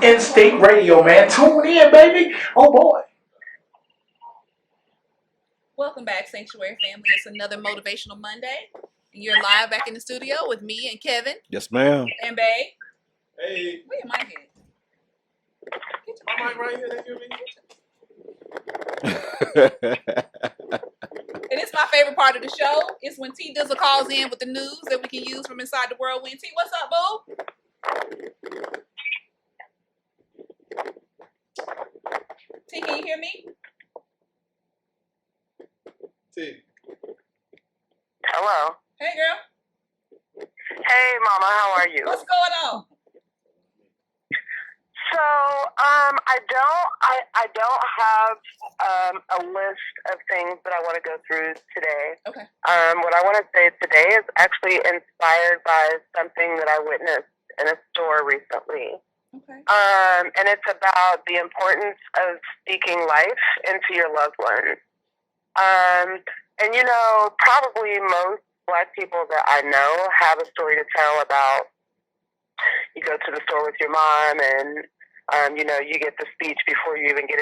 Instinct Radio, man. Tune in, baby. Oh boy. Welcome back, Sanctuary family. It's another Motivational Monday. You're live back in the studio with me and Kevin. Yes, ma'am. And Babe. Hey. Where your mic at? My mic right here. That you And it's my favorite part of the show. It's when T Dizzle calls in with the news that we can use from inside the whirlwind. T, what's up, boo? T, can you hear me? T. Hello. Hey, girl. Hey, Mama. How are you? What's going on? So, I don't have a list of things that I want to go through today. Okay. What I want to say today is actually inspired by something that I witnessed in a store recently. Okay. And it's about the importance of speaking life into your loved ones. And you know, probably most Black people that I know have a story to tell about. You go to the store with your mom, and you know, you get the speech before you even get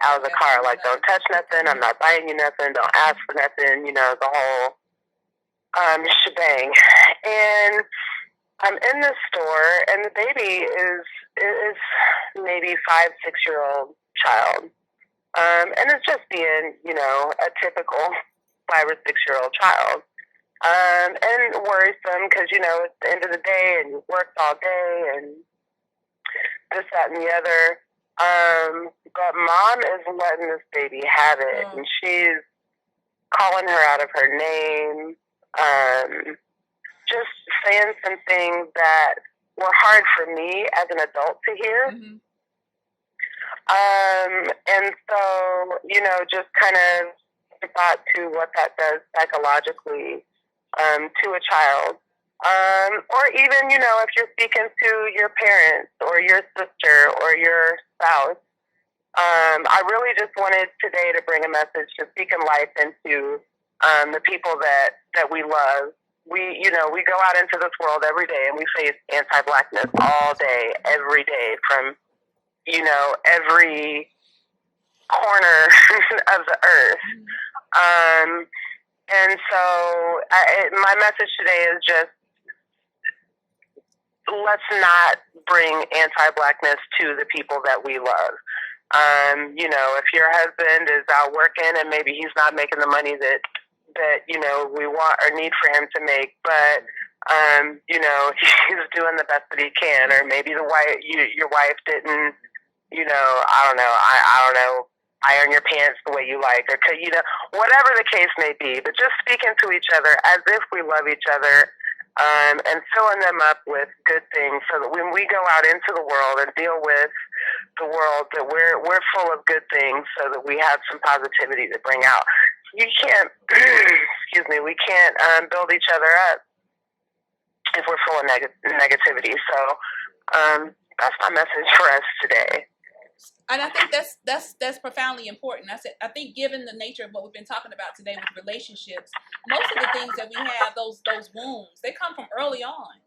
out of the car. Like, don't touch nothing. I'm not buying you nothing. Don't ask for nothing. You know, the whole shebang. And I'm in this store, and the baby is maybe 5-6-year-old child, and it's just being, you know, a typical 5 or 6-year-old child. And worrisome because, you know, it's the end of the day and you worked all day and this, that, and the other. But Mom is letting this baby have it, and she's calling her out of her name, just saying some things that were hard for me as an adult to hear. Mm-hmm. And so, you know, just kind of thought to what that does psychologically to a child. Or even, you know, if you're speaking to your parents or your sister or your spouse. I really just wanted today to bring a message to speaking life into the people that we love. We go out into this world every day and we face anti-Blackness all day, every day, from, you know, every corner of the earth. And so my message today is just, let's not bring anti-Blackness to the people that we love. You know, if your husband is out working and maybe he's not making the money that you know, we want or need for him to make, but you know, he's doing the best that he can, or maybe your wife didn't, you know, I don't know, iron your pants the way you like, or, you know, whatever the case may be, but just speaking to each other as if we love each other, and filling them up with good things so that when we go out into the world and deal with the world, that we're full of good things so that we have some positivity to bring out. You can't, we can't build each other up if we're full of negativity. So that's my message for us today. And I think that's profoundly important. I think given the nature of what we've been talking about today with relationships, most of the things that we have, those wounds, they come from early on.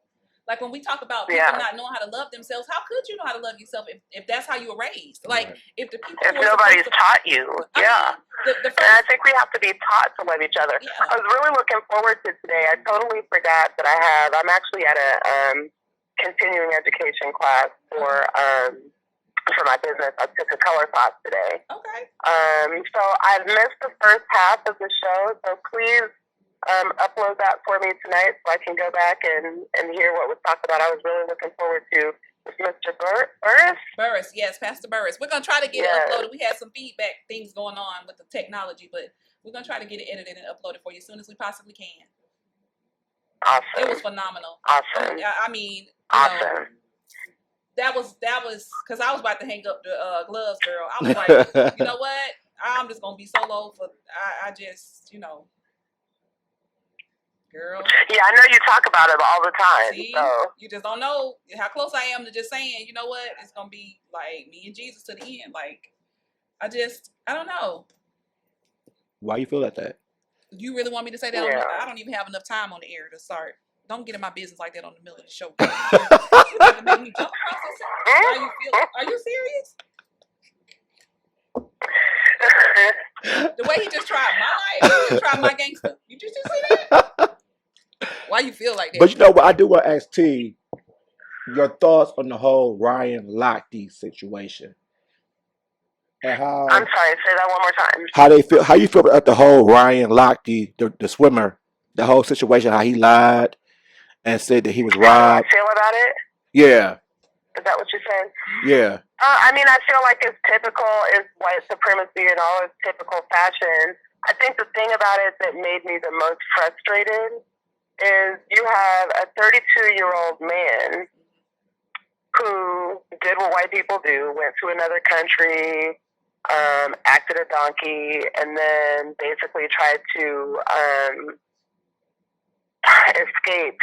Like when we talk about people not knowing how to love themselves, how could you know how to love yourself if that's how you were raised? Like if the people if nobody's taught you, I mean, the first, and I think we have to be taught to love each other. Yeah. I was really looking forward to today. I totally forgot that I'm actually at a continuing education class for my business. I took a color class today. Okay. So I've missed the first half of the show, so please upload that for me tonight so I can go back and hear what was talked about. I was really looking forward to Mr. Burrus. Burrus, yes, Pastor Burrus. We're going to try to get it uploaded. We had some feedback things going on with the technology, but we're going to try to get it edited and uploaded for you as soon as we possibly can. Awesome. It was phenomenal. Awesome. I mean, awesome. That was because I was about to hang up the gloves, girl. I was like, you know what? I'm just going to be solo for, I just, you know. Girl. Yeah, I know you talk about it all the time. See, so. You just don't know how close I am to just saying, you know what? It's going to be like me and Jesus to the end. Like, I don't know. Why you feel like that? You really want me to say that? Yeah. I don't even have enough time on the air to start. Don't get in my business like that on the middle of the show. You never made me jump across the side. How you feel? Are you serious? The way he just tried my life, he just tried my gangster. You just see that? Why you feel like that? But you know what? I do want to ask T your thoughts on the whole Ryan Lochte situation and how I'm sorry, say that one more time. how they feel. How you feel about the whole Ryan Lochte, the swimmer, the whole situation, how he lied and said that he was How do I robbed. feel about it? Yeah, Is that what you said? yeah. I mean, I feel like it's typical, it's white supremacy in all its typical fashion. I think the thing about it that made me the most frustrated is you have a 32-year-old man who did what white people do, went to another country, acted a donkey, and then basically tried to escape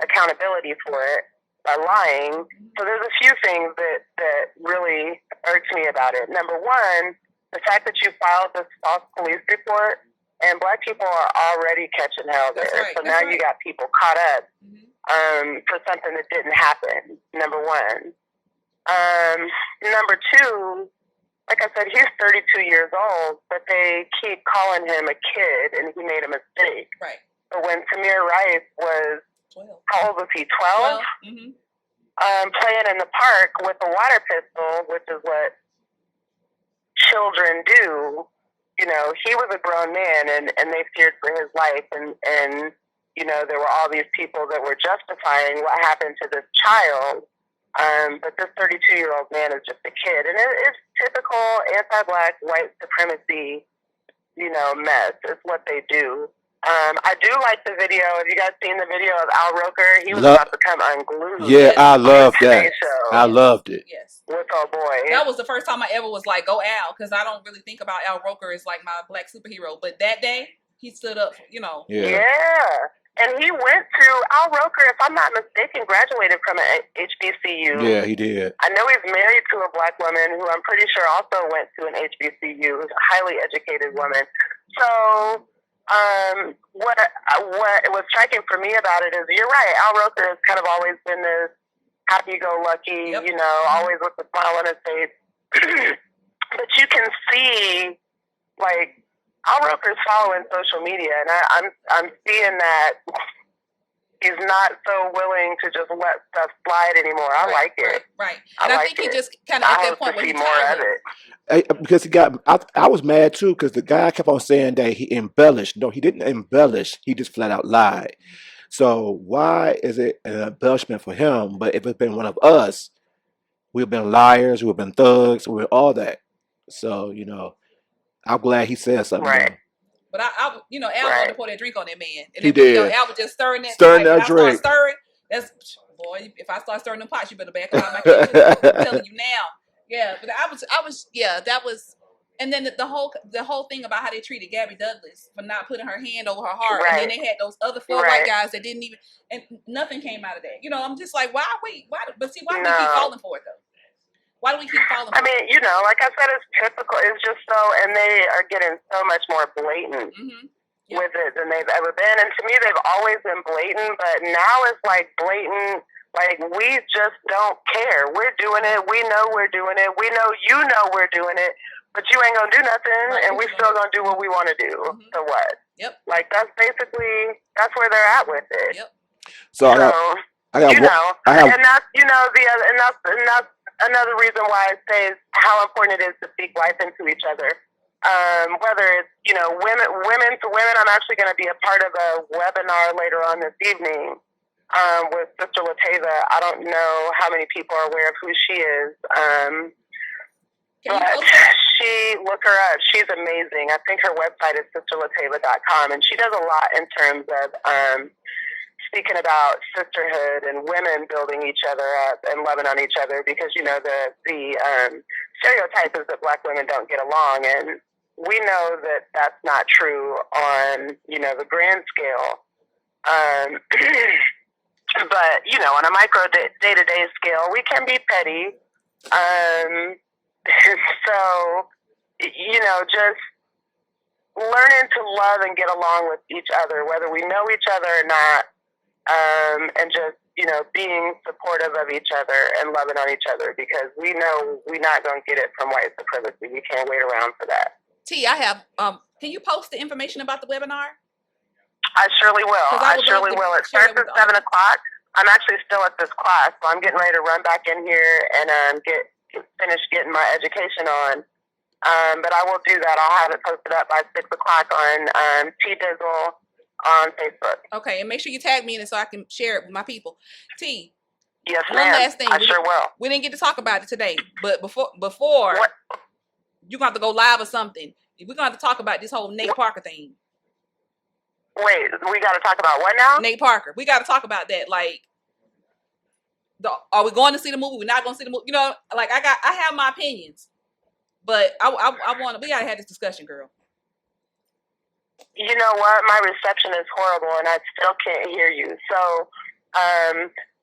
accountability for it by lying. So there's a few things that really irks me about it. Number one, the fact that you filed this false police report, and black people are already catching hell there. Right, so now you got people caught up for something that didn't happen, number one. Number two, like I said, he's 32 years old, but they keep calling him a kid, and he made a mistake. Right. But when Tamir Rice was, 12. how old was he, 12? Playing in the park with a water pistol, which is what children do, you know, he was a grown man, and they feared for his life, and you know, there were all these people that were justifying what happened to this child, but this 32-year-old man is just a kid, and it's typical anti-black white supremacy, you know, mess. It's what they do. I do like the video. Have you guys seen the video of Al Roker? He was about to come unglued. Yeah, I loved that. Show. I loved it. Yes. With oh boy. That was the first time I ever was like, go Al, because I don't really think about Al Roker as like my black superhero. But that day, he stood up, you know. Yeah. And he went to, Al Roker, if I'm not mistaken, graduated from an HBCU. Yeah, he did. I know he's married to a black woman who I'm pretty sure also went to an HBCU, a highly educated woman. So, what was striking for me about it is, you're right, Al Roker has kind of always been this happy-go-lucky, you know, always with a smile on his face. But you can see, like, Al Roker's following social media, and I'm seeing that he's not so willing to just let stuff slide anymore. I like it. Right. And I think he just kind of at that point where he more of it. Because he got, I was mad too, because the guy kept on saying that he embellished. No, he didn't embellish. He just flat out lied. So why is it an embellishment for him? But if it's been one of us, we've been liars, we've been thugs, we're all that. So, you know, I'm glad he said something. Right. But I you know, Al wanted to pour that drink on that man. And he did. You know, Al was just stirring that drink. Stirring, that's, boy, if I start stirring them pots, you better back out of my kitchen. I'm telling you now. Yeah, but I was, yeah, that was, and then the whole thing about how they treated Gabby Douglas for not putting her hand over her heart, and then they had those other four white guys that didn't even, and nothing came out of that. You know, I'm just like, why do we keep falling for it though? Why do we keep falling for it? I mean, you know, like I said, it's typical. It's just so, and they are getting so much more blatant with it than they've ever been. And to me, they've always been blatant, but now it's like blatant. Like, we just don't care. We're doing it. We know we're doing it. We know you know we're doing it, but you ain't gonna do nothing, and we still gonna do what we want to do. So what? Yep. Like, that's basically, that's where they're at with it. Yep. So I got, and that's, you know, and that's another reason why I say is how important it is to speak life into each other. Whether it's, you know, women to women. I'm actually going to be a part of a webinar later on this evening with Sister Latava. I don't know how many people are aware of who she is. But look her up. She's amazing. I think her website is sisterlatava.com, and she does a lot in terms of speaking about sisterhood and women building each other up and loving on each other, because, you know, the stereotype is that black women don't get along, and we know that that's not true on, you know, the grand scale. But, you know, on a micro day-to-day scale, we can be petty. So, you know, just learning to love and get along with each other, whether we know each other or not. and just, being supportive of each other and loving on each other, because we know we're not going to get it from white supremacy. We can't wait around for that. T, I have, can you post the information about the webinar? I surely will. I I surely will. It starts at 7 o'clock. I'm actually still at this class, so I'm getting ready to run back in here and finish getting my education on. But I will do that. I'll have it posted up by 6 o'clock on T-Dizzle on Facebook. Okay, and make sure you tag me in it so I can share it with my people. T. Yes, one ma'am. last thing. I sure will. We didn't get to talk about it today, but before what? You're going to have to go live or something. We're going to have to talk about this whole Nate Parker thing. Wait, we got to talk about what now? Nate Parker. We got to talk about that. Like, are we going to see the movie? We're not going to see the movie. I have my opinions, but we got to have this discussion, girl. You know what? My reception is horrible, and I still can't hear you. So,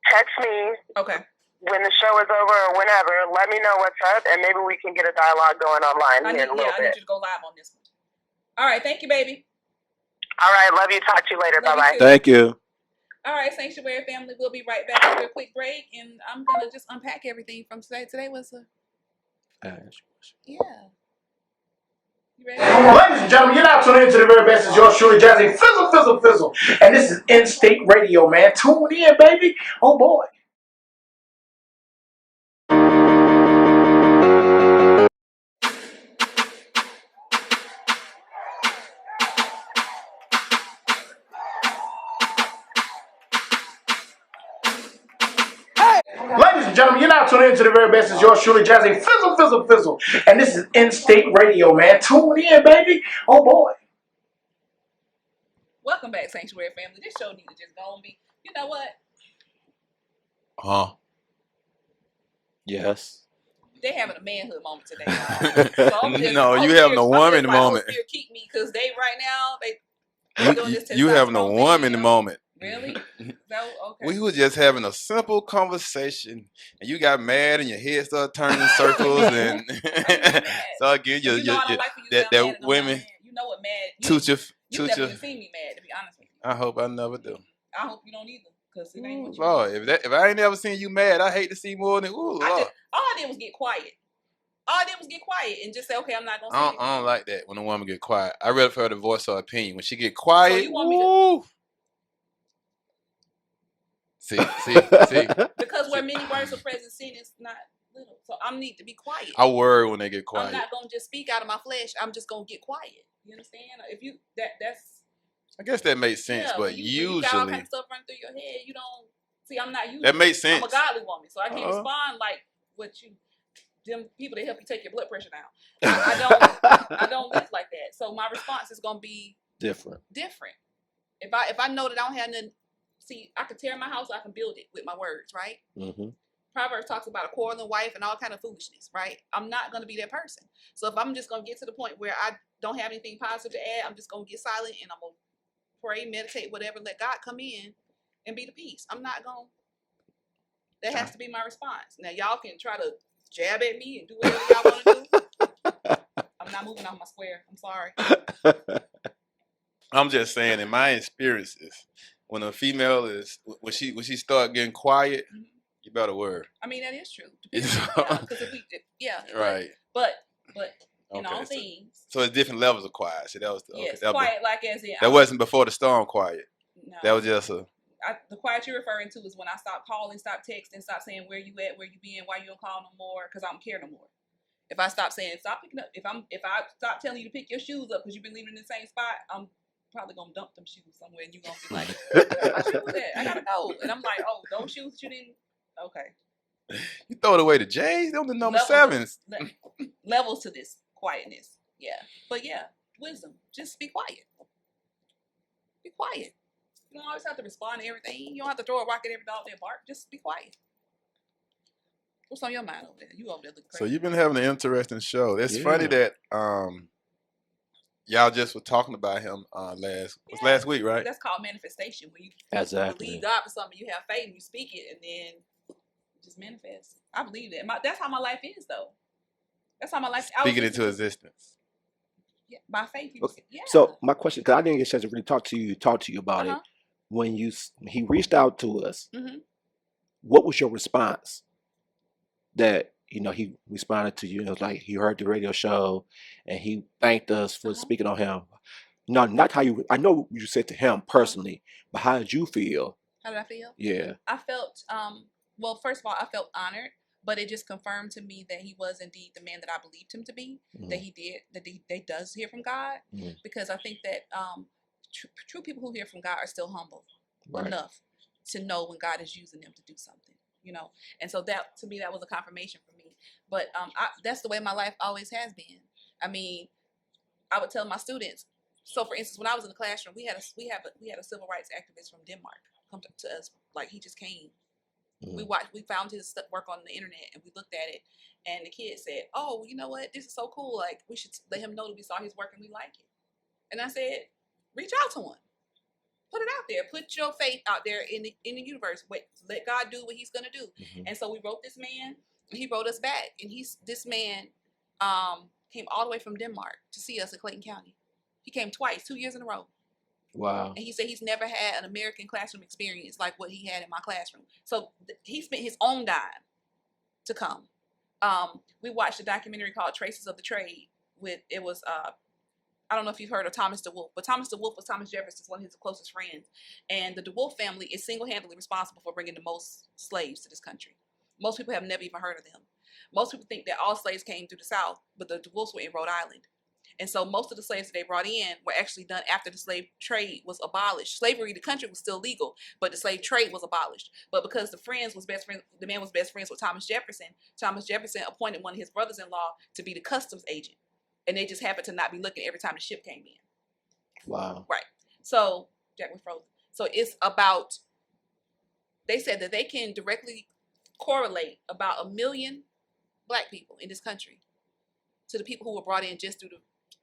text me. Okay. When the show is over or whenever, let me know what's up, and maybe we can get a dialogue going online here in a little bit. I need you to go live on this one. All right. Thank you, baby. All right. Love you. Talk to you later. Bye-bye. Thank you. All right, Sanctuary family. We'll be right back after a quick break, and I'm going to just unpack everything from today. Today was yeah. You ready? Ladies and gentlemen, you're now tuning into the very best. It's yours truly, Jazzy Fizzle, Fizzle, Fizzle. And this is In-State Radio, man. Tune in, baby. Oh, boy. Ladies and gentlemen, you're now tuning into the very best. It's yours truly, Jazzy Fizzle, Fizzle, Fizzle. And this is In-State Radio, man. Tune in, baby. Oh, boy. Welcome back, Sanctuary family. This show need to just go and be, you know what? Yes. They having a manhood moment today. So No, you having a woman moment. Keep me, because they right now doing this. You having a woman moment. Really? No, okay. We were just having a simple conversation, and you got mad, and your head started turning in circles, and so again, that women. You know what, mad? You never even seen me mad, to be honest with you. I hope I never do. I hope you don't either, because it ain't what you. Lord, if I ain't never seen you mad, I hate to see more than all I did was get quiet. All I did was get quiet and just say, okay, I'm not gonna say I don't like that when a woman get quiet. I rather for her to voice her opinion. When she get quiet, so you want me to... See. Because where many words are present, sin is not little. So I need to be quiet. I worry when they get quiet. I'm not gonna just speak out of my flesh. I'm just gonna get quiet. You understand? If you that's. I guess that makes sense, yeah, but usually you got all kinds of stuff running through your head. You don't see. I'm not using that makes sense. I'm a godly woman, so I can't respond like what you. Them people that help you take your blood pressure down. I don't live like that. So my response is gonna be different. If I know that I don't have nothing. See, I can tear my house, I can build it with my words, right? Mm-hmm. Proverbs talks about a quarreling wife and all kind of foolishness, right? I'm not going to be that person. So if I'm just going to get to the point where I don't have anything positive to add, I'm just going to get silent and I'm going to pray, meditate, whatever, let God come in and be the peace. I'm not going to. That has to be my response. Now, y'all can try to jab at me and do whatever y'all want to do. I'm not moving off my square. I'm sorry. I'm just saying, in my experiences, when a female is when she start getting quiet, you better worry. I mean, that is true. Because right. But in all things. So it's different levels of quiet. So that was quiet, like as in that wasn't before the storm quiet. No. That was just the quiet you're referring to is when I stop calling, stop texting, stop saying where you at, where you been, why you don't call no more, because I don't care no more. If I stop saying stop picking up, if I stop telling you to pick your shoes up because you've been leaving in the same spot, I'm probably gonna dump them shoes somewhere, and you're gonna be like, my shoes at? I gotta go. And I'm like, oh, those shoes you didn't. Okay. You throw it away to J's. Them the number sevens. Levels to this quietness. Yeah, but yeah, wisdom. Just be quiet. Be quiet. You don't always have to respond to everything. You don't have to throw a rock at every dog that bark. Just be quiet. What's on your mind over there? You over there looking crazy. So you've been having an interesting show. It's funny that y'all just were talking about him last week, right? That's called manifestation. When you believe God for something, you have faith and you speak it, and then it just manifests. I believe that. That's how my life is, though. That's how my life. Speaking into existence. Yeah, by faith. Okay. Yeah. So my question, because I didn't get a chance to really talk to you about it. when he reached out to us, Mm-hmm. what was your response? That he responded to you. It was like he heard the radio show, and he thanked us for speaking on him. No, not how you. I know you said to him personally, but how did you feel? How did I feel? Yeah. I felt, well, first of all, I felt honored, but it just confirmed to me that he was indeed the man that I believed him to be, that he does hear from God, because I think that true people who hear from God are still humble enough to know when God is using them to do something, and so that, to me, that was a confirmation for me. But that's the way my life always has been. I mean, I would tell my students. So, for instance, when I was in the classroom, we had a civil rights activist from Denmark come to us. Like, he just came. We found his work on the internet, and we looked at it. And the kid said, "Oh, you know what? This is so cool. Like, we should let him know that we saw his work and we like it." And I said, "Reach out to him. Put it out there. Put your faith out there in the universe. Wait, let God do what He's gonna do." And so we wrote this man, and he wrote us back. And this man came all the way from Denmark to see us in Clayton County. He came twice, 2 years in a row. Wow. And he said he's never had an American classroom experience like what he had in my classroom. So he spent his own dime to come. We watched a documentary called Traces of the Trade. I don't know if you've heard of Thomas DeWolf, but Thomas DeWolf was Thomas Jefferson's one of his closest friends. And the DeWolf family is single-handedly responsible for bringing the most slaves to this country. Most people have never even heard of them. Most people think that all slaves came through the South, but the DeWolfs were in Rhode Island. And so most of the slaves that they brought in were actually done after the slave trade was abolished. Slavery in the country was still legal, but the slave trade was abolished. But because the man was best friends with Thomas Jefferson appointed one of his brothers-in-law to be the customs agent. And they just happened to not be looking every time the ship came in. Wow. Right. So, Jack was frozen. So it's about, they said that they can directly correlate about 1 million Black people in this country to the people who were brought in just through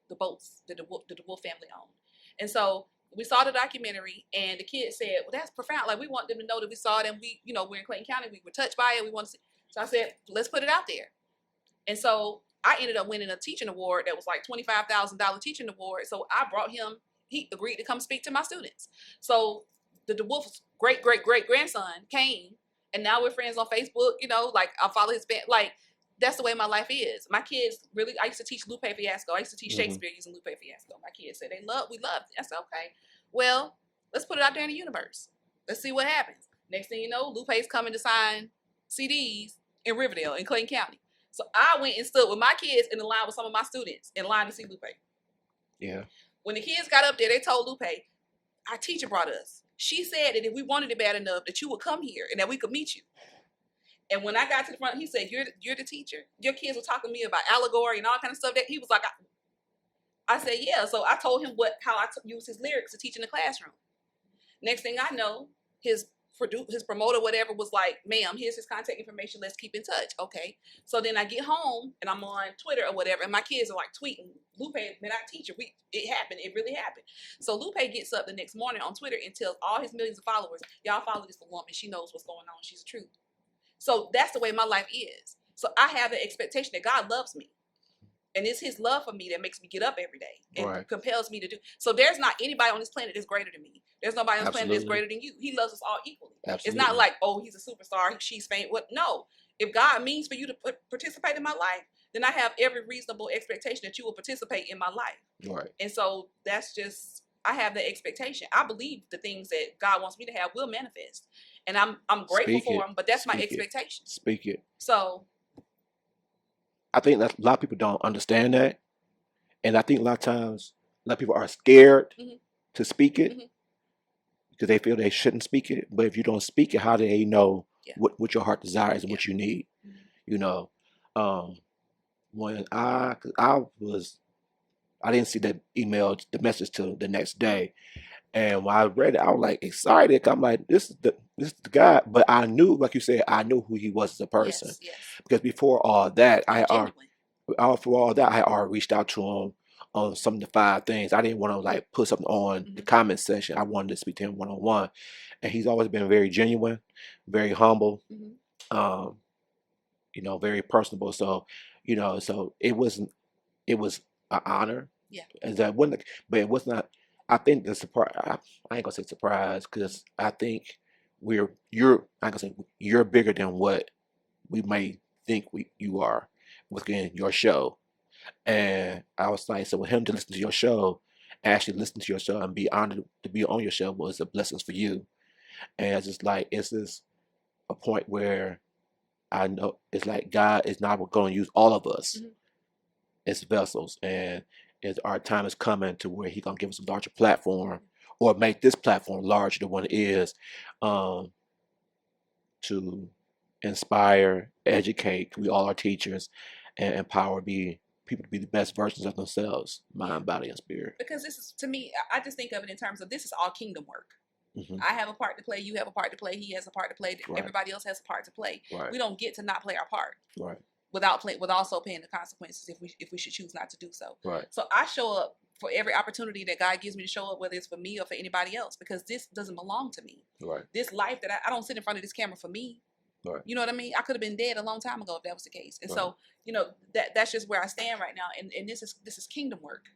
the boats that the DeWolf family owned. And so we saw the documentary, and the kid said, "Well, that's profound. Like, we want them to know that we saw them. We're in Clayton County. We were touched by it. We want to see." So I said, "Let's put it out there." And so I ended up winning a teaching award that was like $25,000 teaching award. So I brought him. He agreed to come speak to my students. So the DeWolf's great-great-great-grandson came, and now we're friends on Facebook. Like, I follow his band. Like, that's the way my life is. My kids really, I used to teach Lupe Fiasco. I used to teach Shakespeare using Lupe Fiasco. My kids said we loved it. I said, okay, well, let's put it out there in the universe. Let's see what happens. Next thing you know, Lupe's coming to sign CDs in Riverdale, in Clayton County. So I went and stood with my kids in the line with some of my students in line to see Lupe. Yeah. When the kids got up there, they told Lupe, "Our teacher brought us. She said that if we wanted it bad enough, that you would come here and that we could meet you." And when I got to the front, he said, "You're the teacher? Your kids were talking to me about allegory and all kind of stuff." That he was like, I said, "Yeah." So I told him how I used his lyrics to teach in the classroom. Next thing I know, his promoter, whatever, was like, "Ma'am, here's his contact information. Let's keep in touch." Okay. So then I get home and I'm on Twitter or whatever, and my kids are like tweeting, "Lupe, man, our teacher, it happened. It really happened." So Lupe gets up the next morning on Twitter and tells all his millions of followers, "Y'all follow this woman. She knows what's going on. She's the truth." So that's the way my life is. So I have the expectation that God loves me. And it's His love for me that makes me get up every day and compels me to do. So there's not anybody on this planet that's greater than me. There's nobody on this planet that's greater than you. He loves us all equally. Absolutely. It's not like, "Oh, he's a superstar. She's famous." What? No. If God means for you to participate in my life, then I have every reasonable expectation that you will participate in my life. Right. And so that's just, I have the expectation. I believe the things that God wants me to have will manifest. And I'm grateful for them, but that's my expectation. Speak it. So I think that a lot of people don't understand that. And I think a lot of times, a lot of people are scared to speak it because they feel they shouldn't speak it. But if you don't speak it, how do they know what your heart desires and what you need? When I didn't see that email, the message till the next day. And when I read it, I was like excited. I'm like, this is the guy. But I knew, like you said, I knew who he was as a person. Yes. Because before all that, I had already reached out to him on some of the 5 things. I didn't want to like put something on the comment section. I wanted to speak to him one-on-one. And he's always been very genuine, very humble, very personable. So, so it was an honor. Yeah. But it was not. I think the surprise. I ain't gonna say surprise because I think I ain't gonna say you're bigger than what we may think you are within your show. And I was like, so with him to listen to your show, actually listen to your show and be honored to be on your show was a blessing for you. And it's just like it's just a point where I know it's like God is not going to use all of us Mhm. as vessels, and our time is coming to where He gonna give us a larger platform or make this platform larger than what it is, um, to inspire, educate. We all are teachers, and empower people to be the best versions of themselves, mind, body, and spirit. Because this is, to me, I just think of it in terms of this is all kingdom work. Hmm. I have a part to play. You have a part to play. He has a part to play. Right. Everybody else has a part to play. Right. We don't get to not play our part. Right. With also paying the consequences if we should choose not to do so. Right. So I show up for every opportunity that God gives me to show up, whether it's for me or for anybody else, because this doesn't belong to me. Right. This life that I don't sit in front of this camera for me. Right. You know what I mean? I could have been dead a long time ago if that was the case. And Right. so, that's just where I stand right now. And this is kingdom work.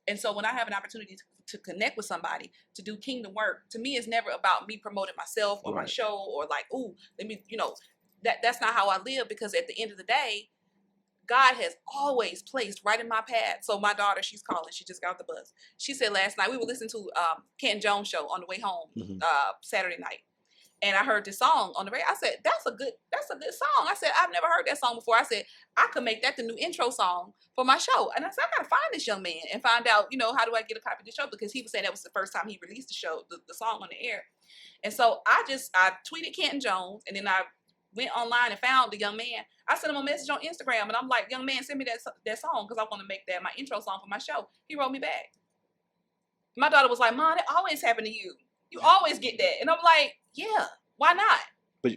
And so when I have an opportunity to connect with somebody to do kingdom work, to me, it's never about me promoting myself or my show or like, ooh, let me, that's not how I live, because at the end of the day, God has always placed right in my path. So my daughter, she's calling. She just got off the bus. She said last night, we were listening to Ken Jones show on the way home, Saturday night. And I heard this song on the radio. I said, that's a good song. I said, I've never heard that song before. I said, I could make that the new intro song for my show. And I said, I got to find this young man and find out, how do I get a copy of the show? Because he was saying that was the first time he released the show, the song on the air. And so I tweeted Kenton Jones, and then I went online and found the young man. I sent him a message on Instagram, and I'm like, young man, send me that song because I want to make that my intro song for my show. He wrote me back. My daughter was like, Mom, it always happened to you. You always get that. And I'm like, yeah, why not?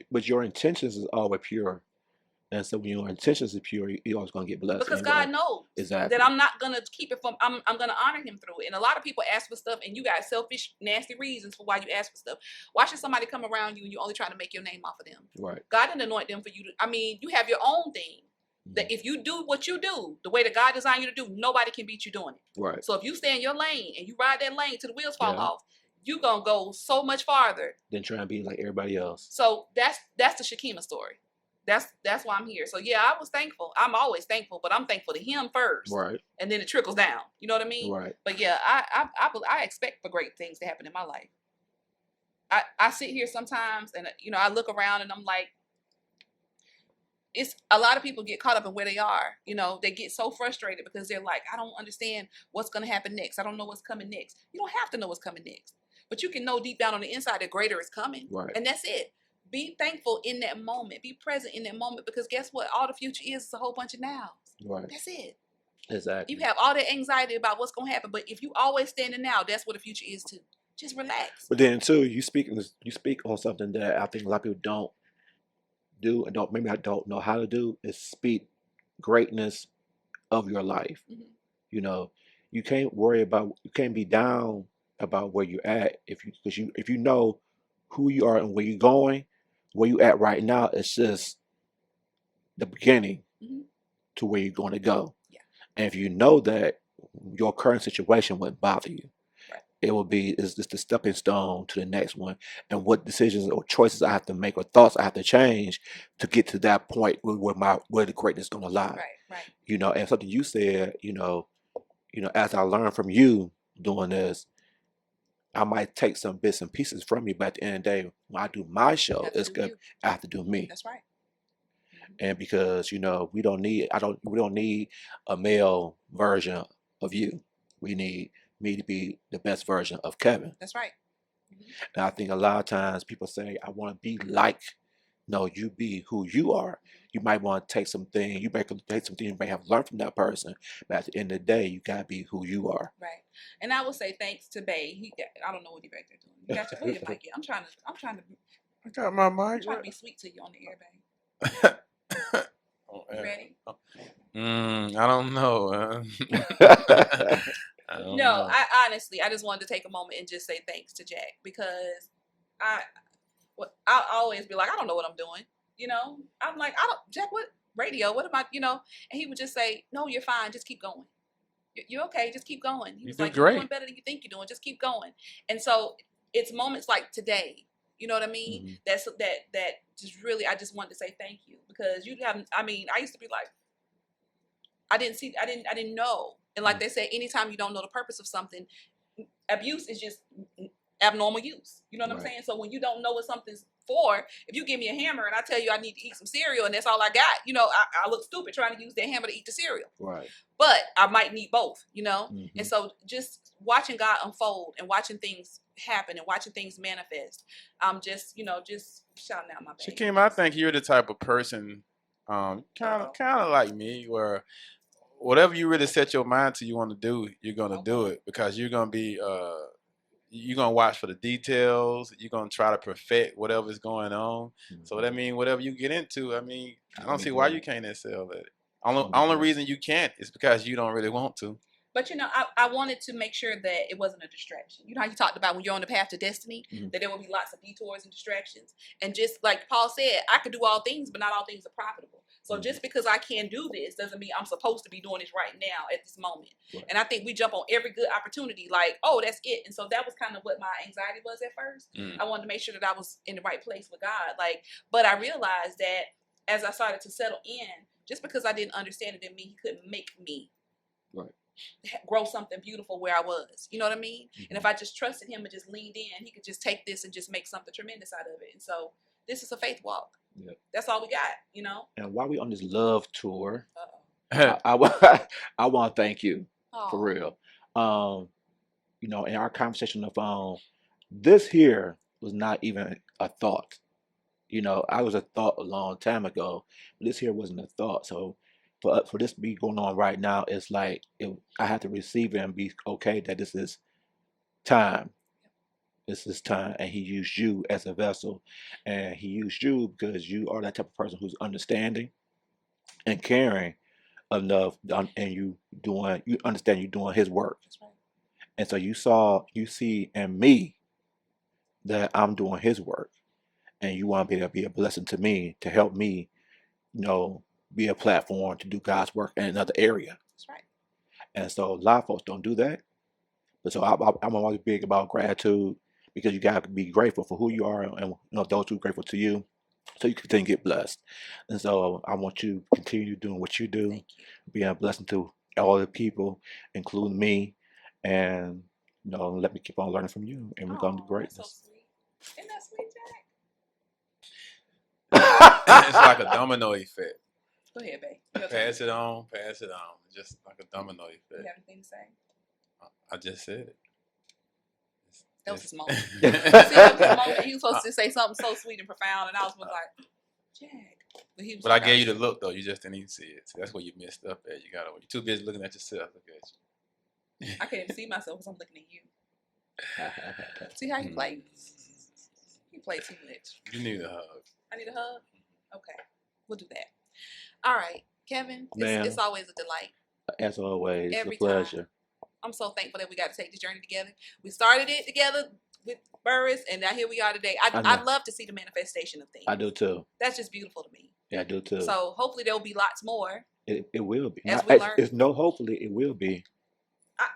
But your intentions is always pure. And so when your intentions are pure, you're always going to get blessed. Because God knows exactly that I'm not going to keep it from, I'm going to honor him through it. And a lot of people ask for stuff, and you got selfish, nasty reasons for why you ask for stuff. Why should somebody come around you and you're only trying to make your name off of them? Right. God didn't anoint them for you you have your own thing. That if you do what you do, the way that God designed you to do, nobody can beat you doing it. Right. So if you stay in your lane and you ride that lane till the wheels fall off, you're going to go so much farther than trying to be like everybody else. So that's the Shekema story. That's why I'm here. So yeah, I was thankful. I'm always thankful, but I'm thankful to him first. Right. And then it trickles down. You know what I mean? Right. But yeah, I expect for great things to happen in my life. I sit here sometimes and I look around and I'm like, it's a lot of people get caught up in where they are. They get so frustrated because they're like, I don't understand what's going to happen next. I don't know what's coming next. You don't have to know what's coming next. But you can know deep down on the inside that greater is coming. Right. And that's it. Be thankful in that moment. Be present in that moment, because guess what? All the future is a whole bunch of nows. Right. That's it. Exactly. You have all that anxiety about what's going to happen, but if you always stand in now, that's what the future is too. Just relax. But then too, you speak on something that I think a lot of people don't do and maybe I don't know how to do, is speak greatness of your life. Mm-hmm. You can't be down about where you're at if you know who you are and where you're going. Where you at right now is just the beginning to where you're going to go. Yeah. And if you know that your current situation wouldn't bother you, it will be is just the stepping stone to the next one. And what decisions or choices I have to make or thoughts I have to change to get to that point where the greatness is going to lie. Right. And something you said, as I learn from you doing this, I might take some bits and pieces from you, but at the end of the day, when I do my show, it's good. I have to do me. That's right. And because we don't need a male version of you. We need me to be the best version of Kevin. That's right. And I think a lot of times people say, I want to be like. No, you be who you are. You might want to take something. You may take something you may have learned from that person, but at the end of the day, you gotta be who you are. Right. And I will say thanks to Bay. I don't know what he back there doing. You got your where your mic at? I'm trying to. I got my mic. I'm trying to be sweet to you on the air, Bay. You ready? I don't know. I honestly, I just wanted to take a moment and just say thanks to Jack, because I'll always be like, I don't know what I'm doing. I'm like, Jack, what radio? What am I, and he would just say, no, you're fine. Just keep going. You're okay. Just keep going. He was do like, you're doing great. better than you think you're doing. Just keep going. And so it's moments like today, you know what I mean? Mm-hmm. That just really, I just wanted to say thank you, because you have, I mean, I used to be like, I didn't know. And like they say, anytime you don't know the purpose of something, abuse is just abnormal use. You know what I'm saying? So when you don't know what something's for, if you give me a hammer and I tell you I need to eat some cereal and that's all I got, you know, I look stupid trying to use that hammer to eat the cereal. Right. But I might need both, you know? Mm-hmm. And so just watching God unfold and watching things happen and watching things manifest, I'm just, you know, just shouting out my baby. Shekema, I think you're the type of person, kind of like me, where whatever you really set your mind to, you want to do, you're gonna do it, because you're gonna be, you're gonna watch for the details. You're gonna try to perfect whatever's going on. Mm-hmm. So that means whatever you get into, I mean, I don't see why you can't excel at it. Only reason you can't is because you don't really want to. But, you know, I wanted to make sure that it wasn't a distraction. You know how you talked about when you're on the path to destiny, that there will be lots of detours and distractions. And just like Paul said, I could do all things, but not all things are profitable. So just because I can do this doesn't mean I'm supposed to be doing this right now at this moment. Right. And I think we jump on every good opportunity like, oh, that's it. And so that was kind of what my anxiety was at first. I wanted to make sure that I was in the right place with God. Like, but I realized that as I started to settle in, just because I didn't understand it didn't mean he couldn't make me grow something beautiful where I was. You know what I mean? And if I just trusted him and just leaned in, he could just take this and just make something tremendous out of it. And so this is a faith walk. Yep. That's all we got, you know? And while we on this love tour, I want to thank you for real. You know, in our conversation on the phone, this here was not even a thought. You know, I was a thought a long time ago. But this here wasn't a thought. So for this to be going on right now, it's like I have to receive it and be okay that this is time. This is time, and he used you as a vessel, and he used you because you are that type of person who's understanding and caring enough, and you understand you doing his work. That's right. And so you see in me that I'm doing his work, and you want to be a blessing to me, to help me, you know, be a platform to do God's work in another area. That's right. And so a lot of folks don't do that. But so I'm always big about gratitude, because you got to be grateful for who you are, and you know, those who are grateful to you, so you continue to get blessed. And so I want you to continue doing what you do, being a blessing to all the people, including me, and you know, let me keep on learning from you, and we're gonna do greatness. That's so sweet. Isn't that sweet, It's like a domino effect. Go ahead, babe. Pass it on. Just like a domino effect. You have anything to say? I just said it. That was his moment. See, that was his moment. He was supposed to say something so sweet and profound, and I was like, Jack. But I gave you the look, though. You just didn't even see it. So that's where you messed up at. You're too busy looking at yourself. Look at you. I can't even see myself because I'm looking at you. See how he plays? He plays too much. You need a hug. I need a hug? Okay. We'll do that. All right. Kevin, it's always a delight. As always, Every a pleasure. time. I'm so thankful that we got to take this journey together. We started it together with Burrus, and now here we are today. I'd love to see the manifestation of things. I do too. That's just beautiful to me. Yeah, I do too. So hopefully there will be lots more. It will be. As we learn. It's no hopefully, it will be.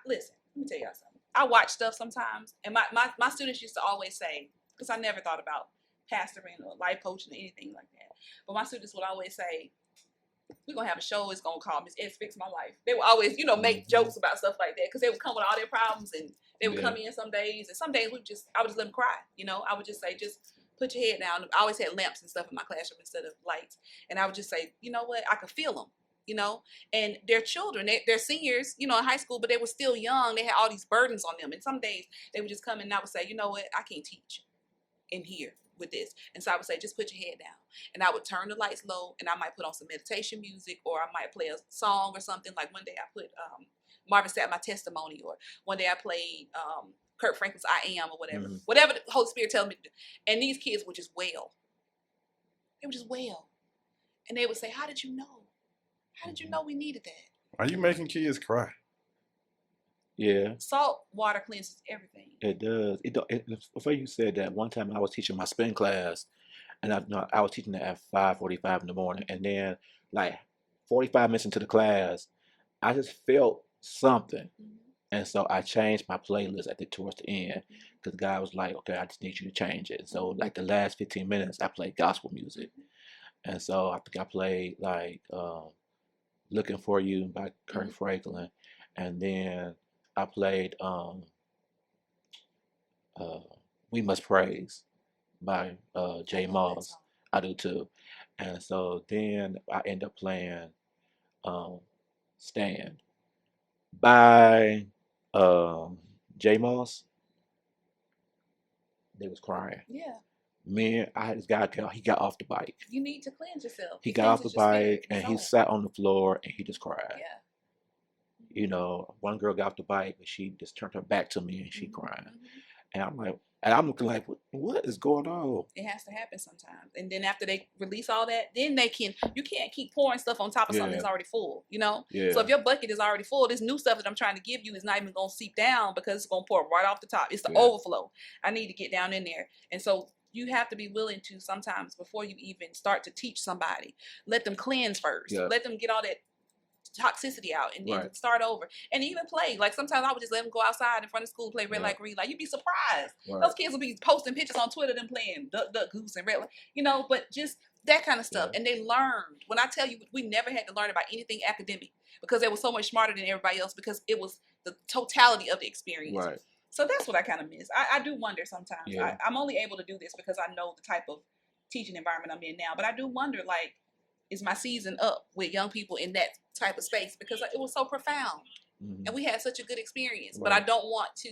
Listen, let me tell y'all something. I watch stuff sometimes, and my students used to always say, because I never thought about pastoring or life coaching or anything like that, but my students would always say, we're going to have a show, it's going to call Miss S Fix My Life. They would always, you know, make jokes about stuff like that, because they would come with all their problems, and they would come in some days, and some days I would just let them cry, you know. I would just say, just put your head down. I always had lamps and stuff in my classroom instead of lights, and I would just say, you know what, I could feel them, you know, and they're children, they're seniors, you know, in high school, but they were still young. They had all these burdens on them, and some days they would just come in and I would say, you know what, I can't teach in here with this. And so I would say, just put your head down. And I would turn the lights low, and I might put on some meditation music, or I might play a song or something. Like one day I put Marvin Sapp, My Testimony, or one day I played Kurt Franklin's I Am, or whatever. Whatever the Holy Spirit tells me to do. And these kids would just wail. They would just wail. And they would say, how did you know? How did you know we needed that? Are you making kids cry? Yeah. Salt water cleanses everything. It does. Before you said that, one time I was teaching my spin class, and I was teaching it at 5:45 in the morning, and then like 45 minutes into the class, I just felt something. Mhm. And so I changed my playlist towards the end because the guy was like, okay, I just need you to change it. So like the last 15 minutes, I played gospel music. And so I think I played like Looking for You by Kirk Franklin. And then I played uh, We Must Praise by J I love that Moss. song. I do too. And so then I end up playing um, Stand by J Moss. They was crying. Yeah. Man, I had this guy, he got off the bike. You need to cleanse yourself. He It got off the cleanses your spirit, bike your and he soul. sat on the floor and he just cried. Yeah. You know, one girl got off the bike, but she just turned her back to me and she Mhm. crying. Mhm. And I'm like, and I'm looking like, what is going on? It has to happen sometimes. And then after they release all that, then you can't keep pouring stuff on top of something Yeah. that's already full, you know? Yeah. So if your bucket is already full, this new stuff that I'm trying to give you is not even going to seep down because it's going to pour right off the top. It's the Yeah. overflow. I need to get down in there. And so you have to be willing to sometimes, before you even start to teach somebody, let them cleanse first. Yeah. Let them get all that toxicity out and then Right. start over and even play. Like sometimes I would just let them go outside in front of school, play red light, green light. You'd be surprised. Right. Those kids will be posting pictures on Twitter, them playing duck, duck, goose and red light, you know, but just that kind of stuff. Yeah. And they learned. When I tell you, we never had to learn about anything academic because they were so much smarter than everybody else because it was the totality of the experience. Right. So that's what I kind of miss. I do wonder sometimes. Yeah. I'm only able to do this because I know the type of teaching environment I'm in now, but I do wonder, like, is my season up with young people in that type of space because it was so profound and we had such a good experience. But I don't want to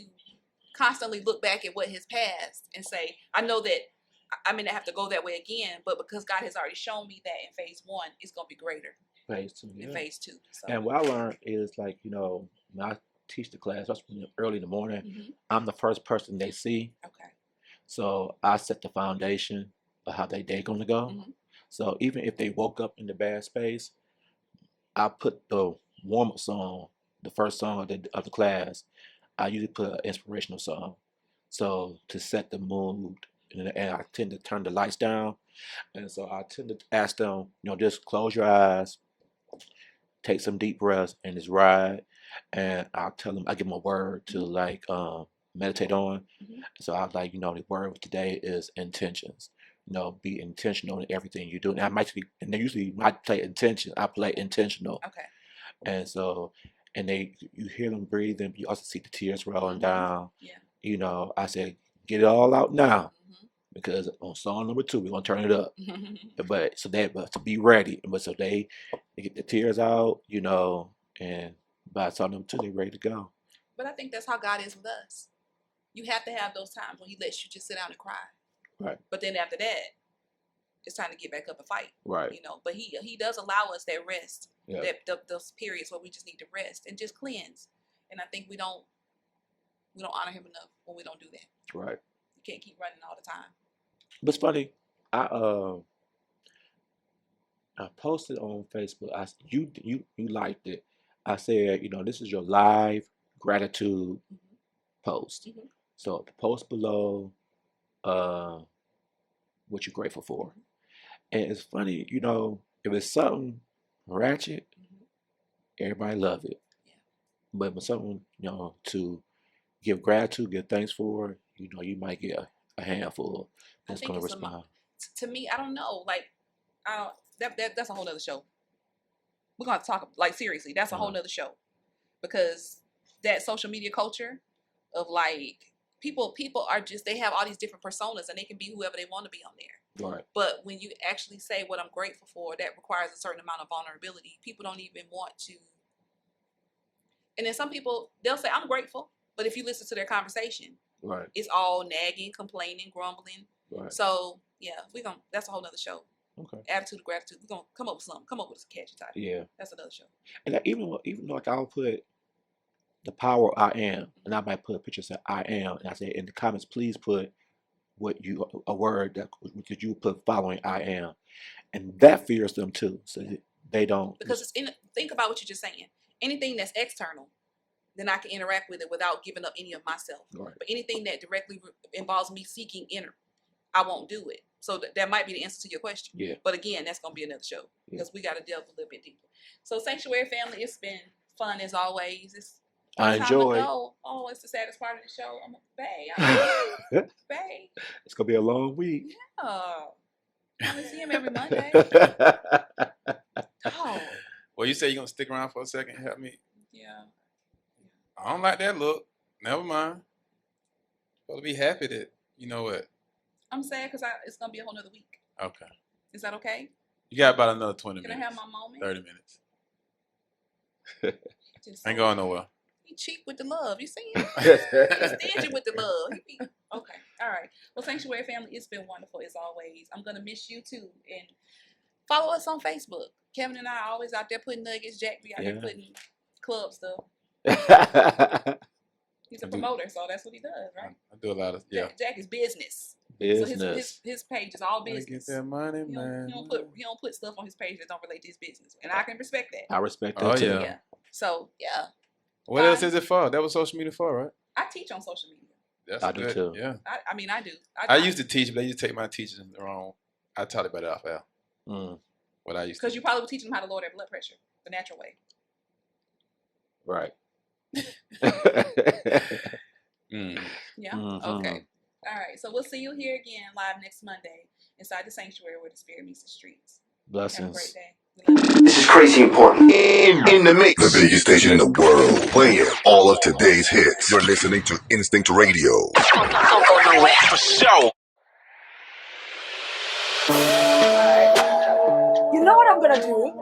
constantly look back at what has passed and say, I know that I may not have to go that way again, but because God has already shown me that in phase 1, it's going to be greater Phase 2. in Yeah. phase 2. So. And what I learned is like, you know, when I teach the class, especially early in the morning, Mhm. I'm the first person they see. Okay. So I set the foundation of how their day gonna go. Mhm. So even if they woke up in the bad space, I put the warm-up song, the first song of the class. I usually put an inspirational song. So to set the mood, and I tend to turn the lights down. And so I tend to ask them, you know, just close your eyes, take some deep breaths, and just ride. And I'll tell them, I give them a word to like meditate on. Mhm. So I was like, you know, the word of today is intentions. You know, be intentional in everything you do. And I might be, and they usually when I play intention, I play intentional. Okay. And so, and you hear them breathing. You also see the tears rolling Mhm. down. Yeah. You know, I said, get it all out now, Mhm. because on song number 2, we're gonna turn it up. But to be ready. But so they get the tears out, you know, and by song number 2, they're ready to go. But I think that's how God is with us. You have to have those times when He lets you just sit down and cry. Right. But then after that, it's time to get back up and fight. Right. You know, but He does allow us that rest. Yeah. Those periods where we just need to rest and just cleanse. And I think we don't honor Him enough when we don't do that. Right. You can't keep running all the time. But it's funny. I posted on Facebook. You liked it. I said, you know, this is your live gratitude post. Mhm. So the post below, what you're grateful for. And it's funny, you know, if it's something ratchet, everybody love it. Yeah. But when something, you know, to give gratitude, give thanks for, you know, you might get a handful that's I think going to it's respond. to me, I don't know. Like, I don't. That's a whole nother show. We're gonna talk like seriously. That's a whole nother show, because that social media culture of like people are just, they have all these different personas and they can be whoever they want to be on there. Right. But when you actually say what I'm grateful for, that requires a certain amount of vulnerability. People don't even want to. And then some people, they'll say I'm grateful, but if you listen to their conversation, Right. it's all nagging, complaining, grumbling. Right. So yeah, that's a whole nother show. Okay. Attitude of gratitude. We're gonna come up with something. Come up with a catchy title. Yeah. That's another show. And even like I'll put the power I am, and I might put a picture that I am, and I say in the comments, please put a word that you put following I am, and that fears them too, so they don't. Because think about what you're just saying. Anything that's external, then I can interact with it without giving up any of myself. Right. But anything that directly involves me seeking inner, I won't do it. So that might be the answer to your question. Yeah. But again, that's gonna be another show because we got to delve a little bit deeper. So Sanctuary family, it's been fun as always. It's I time enjoy. to go. Oh, it's the saddest part of the show. Bae. It's gonna be a long week. Oh, I only see him every Monday. Oh, Well, you say you're gonna stick around for a second and help me? yeah. I don't like that look. Never mind. Supposed to be happy that you know what. I'm sad because it's gonna be a whole nother week. Okay. Is that okay? You got about another 20 Can minutes. I have my moment? 30 minutes. Just Ain't going nowhere. He cheap with the love. You see him? He's stingy with the love. Okay. All right. Well, Sanctuary family, it's been wonderful as always. I'm gonna miss you too. And follow us on Facebook. Kevin and I are always out there putting nuggets. Jack be out there putting club stuff. He's a promoter, so that's what he does, right? I do a lot of Jack is business. Business. So his page is all business. Get that money, man. He don't put stuff on his page that don't relate to his business, and I can respect that. I respect that too. Yeah. So yeah. What else is it for? That was social media for, right? I teach on social media. That's I do too. Yeah. I mean, I do. I used to teach, but they used to take my teaching wrong. I taught it better off air. What I used to. Because you probably were teaching them how to lower their blood pressure the natural way. Right. Yeah. Okay. All right. So we'll see you here again live next Monday inside the sanctuary where the spirit meets the streets. Blessings. Have a great day. This is crazy important. In the mix. The biggest station in the world. Playing all of today's hits. You're listening to Instinct Radio. Don't go nowhere. For sure. You know what I'm gonna do?